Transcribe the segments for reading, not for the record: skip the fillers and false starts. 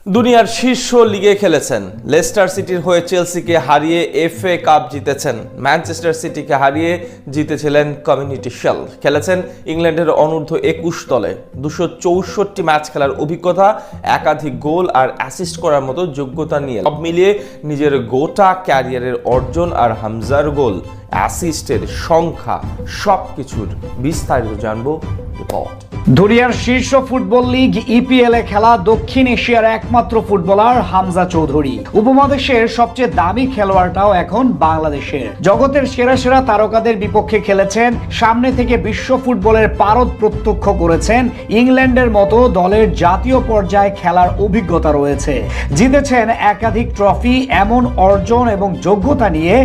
দুনিয়ার শীর্ষ লিগে খেলেছেন, লেস্টার সিটির হয়ে চেলসিকে হারিয়ে এফএ কাপ জিতেছেন, ম্যানচেস্টার সিটিকে হারিয়ে জিতেছিলেন কমিউনিটি শিল্ড, খেলেছেন ইংল্যান্ডের অনূর্ধ্ব 21 দলে, 264 ম্যাচ খেলার অভিজ্ঞতা, একাধিক গোল আর অ্যাসিস্ট করার মতো যোগ্যতা নিয়ে সব মিলিয়ে নিজের গোটা ক্যারিয়ারের অর্জন আর হামজার গোল অ্যাসিস্টের সংখ্যা সবকিছুর বিস্তারিত জানবো রিপোর্ট। দুনিয়ার শীর্ষ ফুটবল লিগ ইপিএল এ খেলা দক্ষিণ এশিয়ার একমাত্র ফুটবলার হামজা চৌধুরী। উপমহাদেশের সবচেয়ে দামি খেলোয়াড়টাও এখন বাংলাদেশের। জগতের সেরা সেরা তারকাদের বিপক্ষে খেলেছেন, সামনে থেকে বিশ্ব ফুটবলের পারদ প্রত্যক্ষ করেছেন, ইংল্যান্ডের মতো দলের জাতীয় পর্যায়ে খেলার অভিজ্ঞতা রয়েছে, জিতেছেন একাধিক ট্রফি। এমন অর্জন এবং যোগ্যতা নিয়ে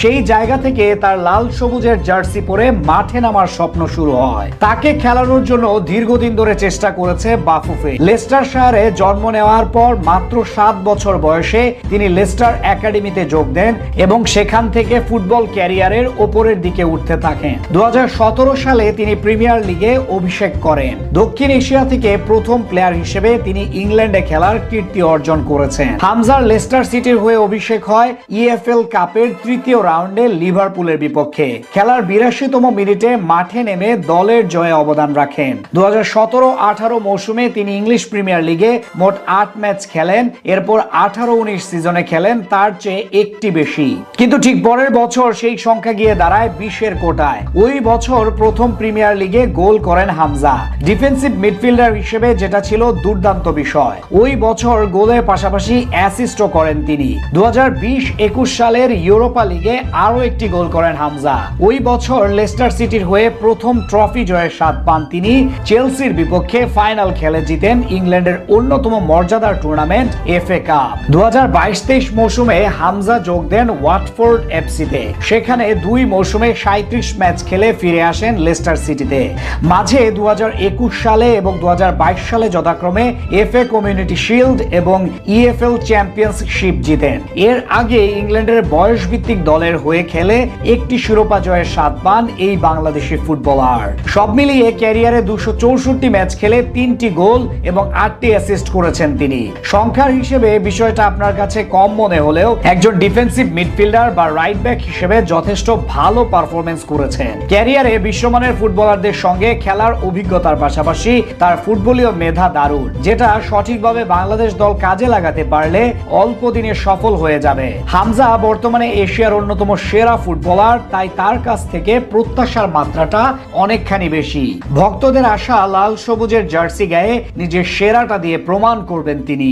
সেই জায়গা থেকে তার লাল সবুজের জার্সি পরে মাঠে নামার স্বপ্ন শুরু হয়। তাকে খেলানোর জন্য দীর্ঘদিন ধরে চেষ্টা করেছে বাফুফে। লেস্টার শহরে জন্ম নেওয়ার পর মাত্র 7 বছর বয়সে তিনি লেস্টার একাডেমিতে যোগ দেন এবং সেখান থেকে ফুটবল ক্যারিয়ারের ওপরের দিকে উঠতে থাকেন। 2017 সালে তিনি প্রিমিয়ার লিগে অভিষেক করেন। দক্ষিণ এশিয়া থেকে প্রথম প্লেয়ার হিসেবে তিনি ইংল্যান্ডে খেলার কীর্তি অর্জন করেছেন। হামজার লেস্টার সিটির হয়ে অভিষেক হয় ইএফএল কাপের তৃতীয় রাউন্ডে লিভারপুলের বিপক্ষে। খেলার 82তম মিনিটে মাঠে নেমে দলের জয়ে অবদান রাখেন। 2017-18 মৌসুমে তিনি ইংলিশ প্রিমিয়ার লিগে মোট 8 ম্যাচ খেলেন। এরপর 18-19 সিজনে খেলেন তার চেয়ে একটি বেশি, কিন্তু ঠিক পরের বছর সেই সংখ্যা গিয়ে দাঁড়ায় 20-এর কোটায়। ওই বছর প্রথম প্রিমিয়ার লিগে গোল করেন হামজা, ডিফেন্সিভ মিডফিল্ডার হিসেবে, যেটা ছিল দুর্দান্ত বিষয়। ওই বছর গোলের পাশাপাশি অ্যাসিস্টও করেন তিনি। 2020-21 সালের ইউরোপা লিগে আরো একটি গোল করেন হামজা। ওই বছর লেস্টার সিটির হয়ে প্রথম ট্রফি জয়ের স্বাদ পান তিনি। চেলসির বিপক্ষে ফাইনাল খেলে জিতেন ইংল্যান্ডের অন্যতম মর্যাদার টুর্নামেন্ট এফএ কাপ। 2022-23 মৌসুমে হামজা যোগ দেন ওয়াটফোর্ড এফসিতে। সেখানে 2 মৌসুমে 37 ম্যাচ খেলে ফিরে আসেন লেস্টার সিটিতে। মাঝে 2021 সালে এবং 2022 সালে যথাক্রমে এফএ কমিউনিটি শিল্ড এবং ইএফএল চ্যাম্পিয়নশিপ জিতেন। এর আগে ইংল্যান্ডের বয়সভিত্তিক দলের হয়ে খেলে একটি শিরোপা জয়ের স্বাদ পান এই বাংলাদেশি ফুটবলার। সব মিলিয়ে ক্যারিয়ারে 264 ম্যাচ খেলে 3টি গোল এবং 8টি অ্যাসিস্ট করেছেন তিনি। সংখ্যার হিসেবে বিষয়টা আপনার কাছে কম মনে হলেও একজন ডিফেন্সিভ মিডফিল্ডার বা রাইট ব্যাক হিসেবে যথেষ্ট ভালো পারফরমেন্স করেছেন। ক্যারিয়ারে বিশ্বমানের ফুটবলারদের সঙ্গে খেলার অভিজ্ঞতার পাশাপাশি তার ফুটবলীয় মেধা দারুণ, যেটা সঠিকভাবে বাংলাদেশ দল কাজে লাগাতে পারলে অল্প দিনে সফল হয়ে যাবে। হামজা বর্তমানে এশিয়ার অন্যতম সেরা ফুটবলার, তাই তার কাছ থেকে প্রত্যাশার মাত্রাটা অনেকখানি বেশি। ভক্তদের আশা লাল সবুজের জার্সি গায়ে নিজের সেরাটা দিয়ে প্রমাণ করবেন তিনি।